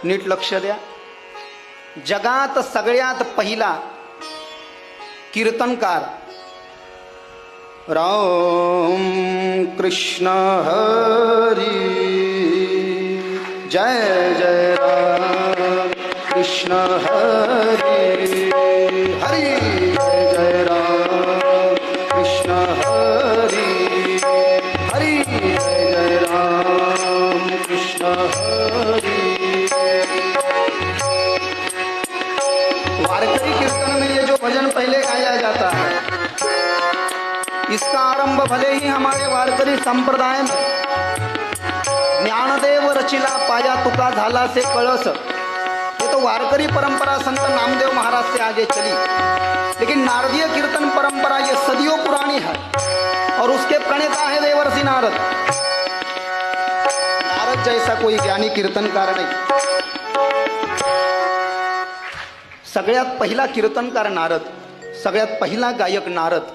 नीट लक्ष द्या. जगात सगळ्यात पहिला कीर्तनकार राम कृष्ण हरी, जय जय राम कृष्ण हरी, हरी जय जय राम कृष्ण हरी, हरी जय जय राम कृष्ण हरी. वारकरी कीर्तन में ये जो भजन पहले गाया जाता है, इसका आरंभ भले ही हमारे वारकरी संप्रदाय में ज्ञानदेव रचिला पाया तुका झाला से कळस, ये तो वारकरी परंपरा संत नामदेव महाराज से आगे चली, लेकिन नारदीय कीर्तन परंपरा ये सदियों पुरानी है और उसके प्रणेता है देवर्षि नारद. नारद जैसा कोई ज्ञानी कीर्तनकार नहीं. सगळ्यात पहिला कीर्तनकार नारद, सगळ्यात पहिला गायक नारद.